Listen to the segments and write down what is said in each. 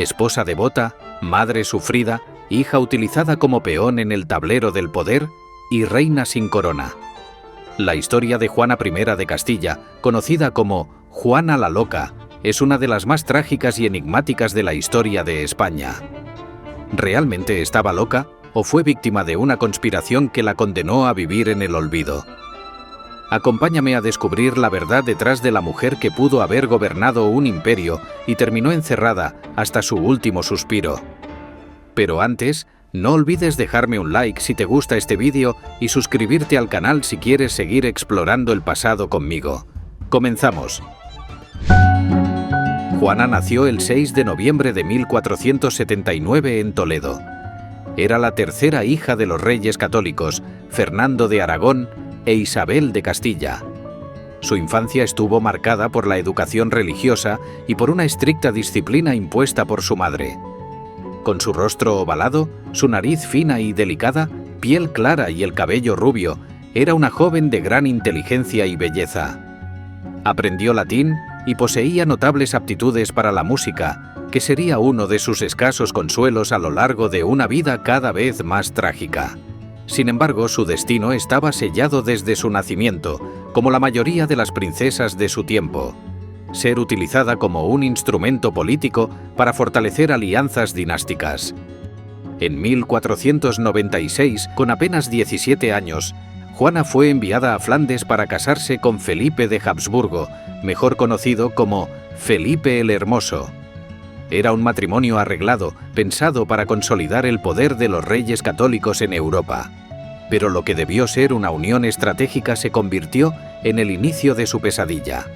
esposa devota, madre sufrida, hija utilizada como peón en el tablero del poder y reina sin corona. La historia de Juana I de Castilla, conocida como Juana la Loca, es una de las más trágicas y enigmáticas de la historia de España. ¿Realmente estaba loca o fue víctima de una conspiración que la condenó a vivir en el olvido? Acompáñame a descubrir la verdad detrás de la mujer que pudo haber gobernado un imperio y terminó encerrada hasta su último suspiro. Pero antes, no olvides dejarme un like si te gusta este vídeo y suscribirte al canal si quieres seguir explorando el pasado conmigo. ¡Comenzamos! Juana nació el 6 de noviembre de 1479 en Toledo. Era la tercera hija de los reyes católicos, Fernando de Aragón e Isabel de Castilla. Su infancia estuvo marcada por la educación religiosa y por una estricta disciplina impuesta por su madre. Con su rostro ovalado, su nariz fina y delicada, piel clara y el cabello rubio, era una joven de gran inteligencia y belleza. Aprendió latín y poseía notables aptitudes para la música, que sería uno de sus escasos consuelos a lo largo de una vida cada vez más trágica. Sin embargo, su destino estaba sellado desde su nacimiento, como la mayoría de las princesas de su tiempo: ser utilizada como un instrumento político para fortalecer alianzas dinásticas. En 1496, con apenas 17 años, Juana fue enviada a Flandes para casarse con Felipe de Habsburgo, mejor conocido como Felipe el Hermoso. Era un matrimonio arreglado, pensado para consolidar el poder de los reyes católicos en Europa. Pero lo que debió ser una unión estratégica se convirtió en el inicio de su pesadilla.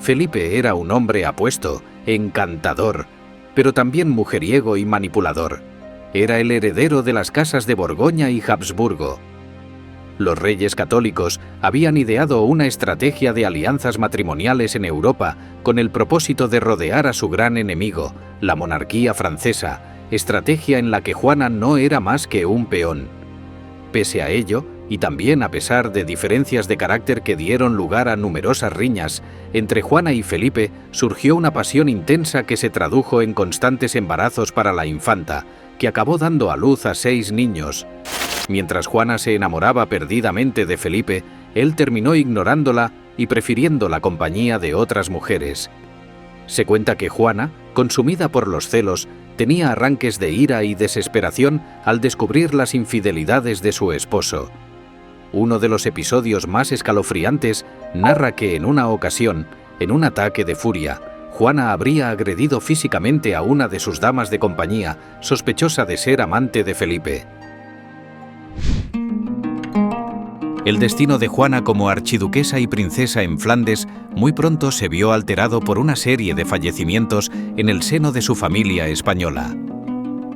Felipe era un hombre apuesto, encantador, pero también mujeriego y manipulador. Era el heredero de las casas de Borgoña y Habsburgo. Los reyes católicos habían ideado una estrategia de alianzas matrimoniales en Europa con el propósito de rodear a su gran enemigo, la monarquía francesa, estrategia en la que Juana no era más que un peón. Pese a ello, y también a pesar de diferencias de carácter que dieron lugar a numerosas riñas, entre Juana y Felipe surgió una pasión intensa que se tradujo en constantes embarazos para la infanta, que acabó dando a luz a 6 niños. Mientras Juana se enamoraba perdidamente de Felipe, él terminó ignorándola y prefiriendo la compañía de otras mujeres. Se cuenta que Juana, consumida por los celos, tenía arranques de ira y desesperación al descubrir las infidelidades de su esposo. Uno de los episodios más escalofriantes narra que en una ocasión, en un ataque de furia, Juana habría agredido físicamente a una de sus damas de compañía, sospechosa de ser amante de Felipe. El destino de Juana como archiduquesa y princesa en Flandes muy pronto se vio alterado por una serie de fallecimientos en el seno de su familia española.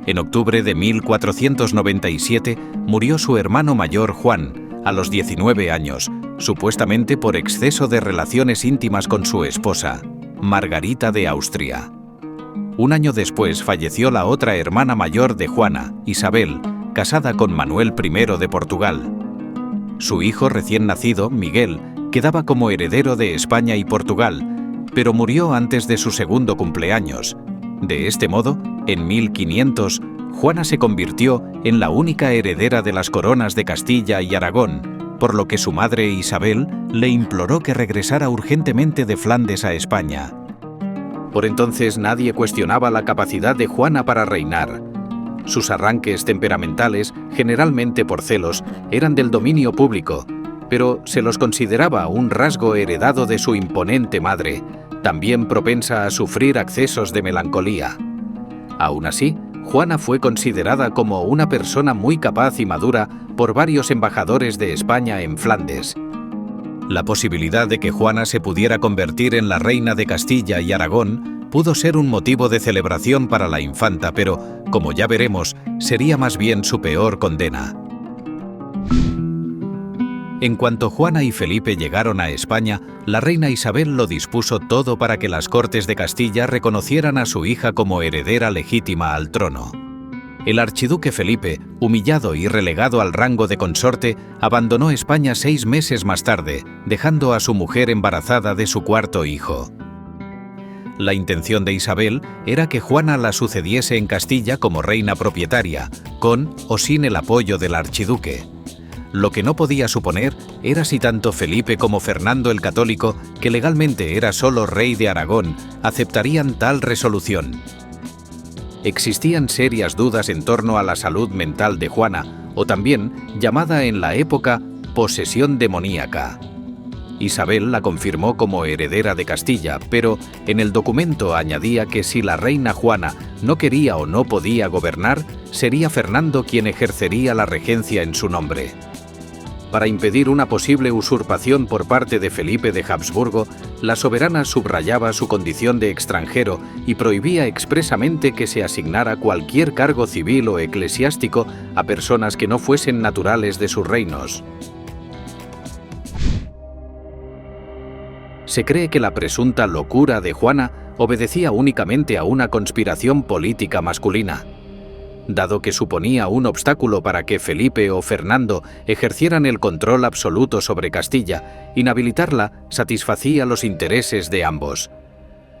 En octubre de 1497 murió su hermano mayor Juan, a los 19 años, supuestamente por exceso de relaciones íntimas con su esposa, Margarita de Austria. Un año después falleció la otra hermana mayor de Juana, Isabel, casada con Manuel I de Portugal. Su hijo recién nacido, Miguel, quedaba como heredero de España y Portugal, pero murió antes de su segundo cumpleaños. De este modo, en 1500, Juana se convirtió en la única heredera de las coronas de Castilla y Aragón, por lo que su madre Isabel le imploró que regresara urgentemente de Flandes a España. Por entonces nadie cuestionaba la capacidad de Juana para reinar. Sus arranques temperamentales, generalmente por celos, eran del dominio público, pero se los consideraba un rasgo heredado de su imponente madre, también propensa a sufrir accesos de melancolía. Aún así, Juana fue considerada como una persona muy capaz y madura por varios embajadores de España en Flandes. La posibilidad de que Juana se pudiera convertir en la reina de Castilla y Aragón pudo ser un motivo de celebración para la infanta, pero, como ya veremos, sería más bien su peor condena. En cuanto Juana y Felipe llegaron a España, la reina Isabel lo dispuso todo para que las Cortes de Castilla reconocieran a su hija como heredera legítima al trono. El archiduque Felipe, humillado y relegado al rango de consorte, abandonó España 6 meses más tarde, dejando a su mujer embarazada de su cuarto hijo. La intención de Isabel era que Juana la sucediese en Castilla como reina propietaria, con o sin el apoyo del archiduque. Lo que no podía suponer era si tanto Felipe como Fernando el Católico, que legalmente era solo rey de Aragón, aceptarían tal resolución. Existían serias dudas en torno a la salud mental de Juana, o también llamada en la época posesión demoníaca. Isabel la confirmó como heredera de Castilla, pero en el documento añadía que si la reina Juana no quería o no podía gobernar, sería Fernando quien ejercería la regencia en su nombre. Para impedir una posible usurpación por parte de Felipe de Habsburgo, la soberana subrayaba su condición de extranjero y prohibía expresamente que se asignara cualquier cargo civil o eclesiástico a personas que no fuesen naturales de sus reinos. Se cree que la presunta locura de Juana obedecía únicamente a una conspiración política masculina. Dado que suponía un obstáculo para que Felipe o Fernando ejercieran el control absoluto sobre Castilla, inhabilitarla satisfacía los intereses de ambos.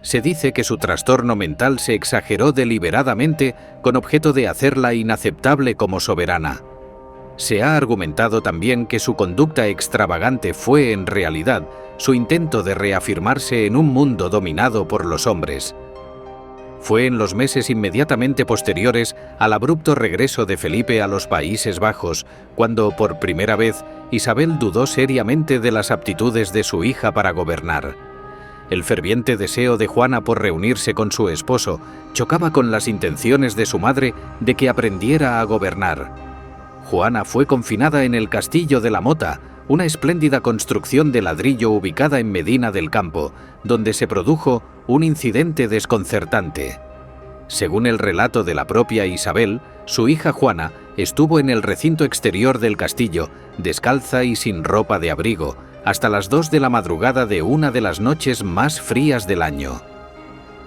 Se dice que su trastorno mental se exageró deliberadamente con objeto de hacerla inaceptable como soberana. Se ha argumentado también que su conducta extravagante fue, en realidad, su intento de reafirmarse en un mundo dominado por los hombres. Fue en los meses inmediatamente posteriores al abrupto regreso de Felipe a los Países Bajos, cuando, por primera vez, Isabel dudó seriamente de las aptitudes de su hija para gobernar. El ferviente deseo de Juana por reunirse con su esposo chocaba con las intenciones de su madre de que aprendiera a gobernar. Juana fue confinada en el Castillo de la Mota, una espléndida construcción de ladrillo ubicada en Medina del Campo, donde se produjo un incidente desconcertante. Según el relato de la propia Isabel, su hija Juana estuvo en el recinto exterior del castillo, descalza y sin ropa de abrigo, hasta las 2 de la madrugada de una de las noches más frías del año.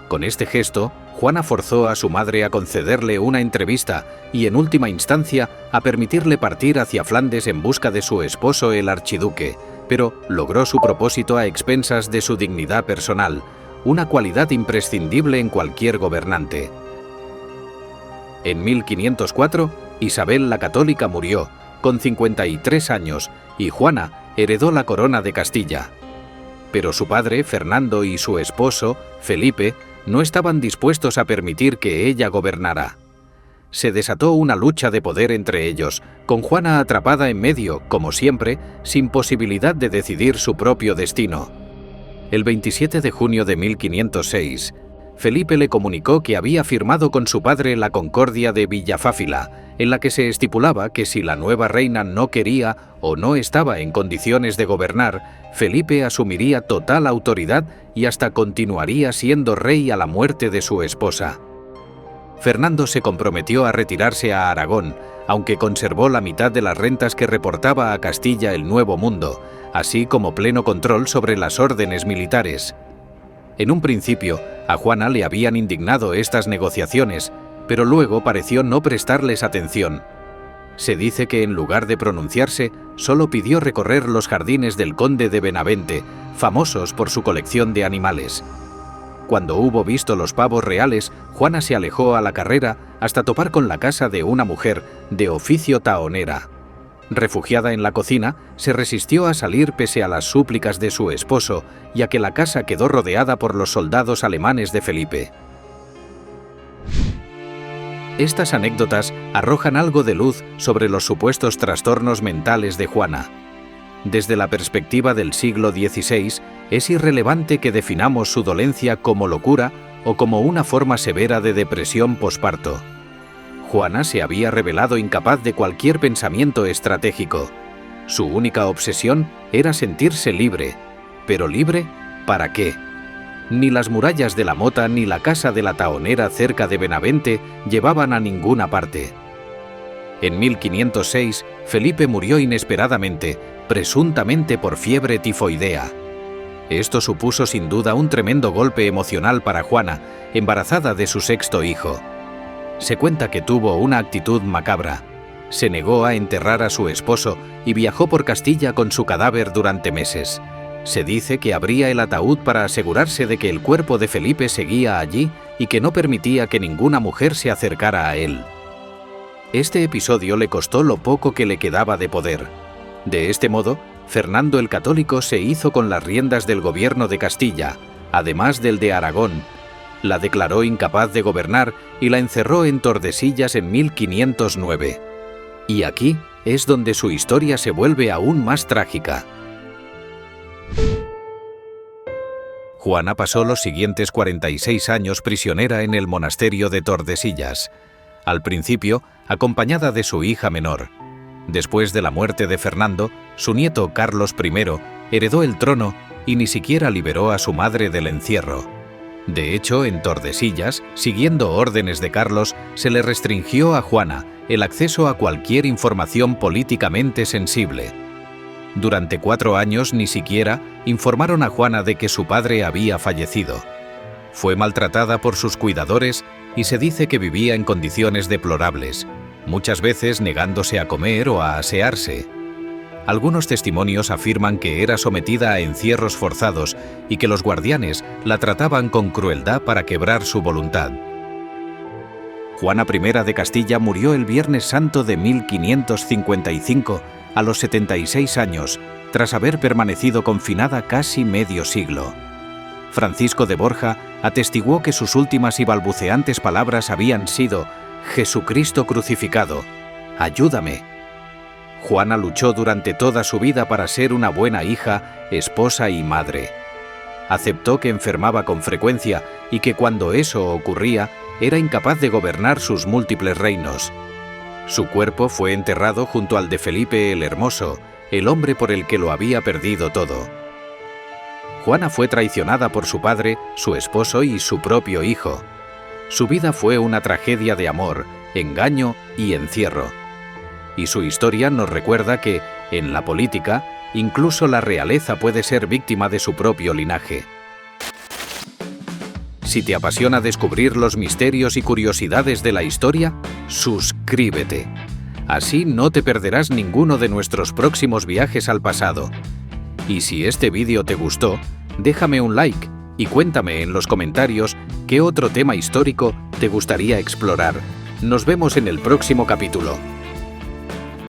Con este gesto, Juana forzó a su madre a concederle una entrevista y, en última instancia, a permitirle partir hacia Flandes en busca de su esposo el archiduque, pero logró su propósito a expensas de su dignidad personal, una cualidad imprescindible en cualquier gobernante. En 1504, Isabel la Católica murió, con 53 años, y Juana heredó la corona de Castilla. Pero su padre, Fernando, y su esposo, Felipe, no estaban dispuestos a permitir que ella gobernara. Se desató una lucha de poder entre ellos, con Juana atrapada en medio, como siempre, sin posibilidad de decidir su propio destino. El 27 de junio de 1506, Felipe le comunicó que había firmado con su padre la Concordia de Villafáfila, en la que se estipulaba que si la nueva reina no quería o no estaba en condiciones de gobernar, Felipe asumiría total autoridad y hasta continuaría siendo rey a la muerte de su esposa. Fernando se comprometió a retirarse a Aragón, aunque conservó la mitad de las rentas que reportaba a Castilla el Nuevo Mundo, así como pleno control sobre las órdenes militares. En un principio, a Juana le habían indignado estas negociaciones, pero luego pareció no prestarles atención. Se dice que en lugar de pronunciarse, solo pidió recorrer los jardines del conde de Benavente, famosos por su colección de animales. Cuando hubo visto los pavos reales, Juana se alejó a la carrera hasta topar con la casa de una mujer de oficio tahonera. Refugiada en la cocina, se resistió a salir pese a las súplicas de su esposo y a que la casa quedó rodeada por los soldados alemanes de Felipe. Estas anécdotas arrojan algo de luz sobre los supuestos trastornos mentales de Juana. Desde la perspectiva del siglo XVI, es irrelevante que definamos su dolencia como locura o como una forma severa de depresión posparto. Juana se había revelado incapaz de cualquier pensamiento estratégico. Su única obsesión era sentirse libre. ¿Pero libre? ¿Para qué? Ni las murallas de la Mota ni la casa de la tahonera cerca de Benavente llevaban a ninguna parte. En 1506, Felipe murió inesperadamente, presuntamente por fiebre tifoidea. Esto supuso sin duda un tremendo golpe emocional para Juana, embarazada de su sexto hijo. Se cuenta que tuvo una actitud macabra. Se negó a enterrar a su esposo y viajó por Castilla con su cadáver durante meses. Se dice que abría el ataúd para asegurarse de que el cuerpo de Felipe seguía allí y que no permitía que ninguna mujer se acercara a él. Este episodio le costó lo poco que le quedaba de poder. De este modo, Fernando el Católico se hizo con las riendas del gobierno de Castilla, además del de Aragón. La declaró incapaz de gobernar y la encerró en Tordesillas en 1509. Y aquí es donde su historia se vuelve aún más trágica. Juana pasó los siguientes 46 años prisionera en el monasterio de Tordesillas, al principio acompañada de su hija menor. Después de la muerte de Fernando, su nieto Carlos I heredó el trono y ni siquiera liberó a su madre del encierro. De hecho, en Tordesillas, siguiendo órdenes de Carlos, se le restringió a Juana el acceso a cualquier información políticamente sensible. Durante 4 años ni siquiera informaron a Juana de que su padre había fallecido. Fue maltratada por sus cuidadores y se dice que vivía en condiciones deplorables, muchas veces negándose a comer o a asearse. Algunos testimonios afirman que era sometida a encierros forzados y que los guardianes la trataban con crueldad para quebrar su voluntad. Juana I de Castilla murió el Viernes Santo de 1555 a los 76 años, tras haber permanecido confinada casi medio siglo. Francisco de Borja atestiguó que sus últimas y balbuceantes palabras habían sido: «Jesucristo crucificado, ayúdame». Juana luchó durante toda su vida para ser una buena hija, esposa y madre. Aceptó que enfermaba con frecuencia y que cuando eso ocurría, era incapaz de gobernar sus múltiples reinos. Su cuerpo fue enterrado junto al de Felipe el Hermoso, el hombre por el que lo había perdido todo. Juana fue traicionada por su padre, su esposo y su propio hijo. Su vida fue una tragedia de amor, engaño y encierro. Y su historia nos recuerda que, en la política, incluso la realeza puede ser víctima de su propio linaje. Si te apasiona descubrir los misterios y curiosidades de la historia, suscríbete. Así no te perderás ninguno de nuestros próximos viajes al pasado. Y si este vídeo te gustó, déjame un like y cuéntame en los comentarios qué otro tema histórico te gustaría explorar. Nos vemos en el próximo capítulo.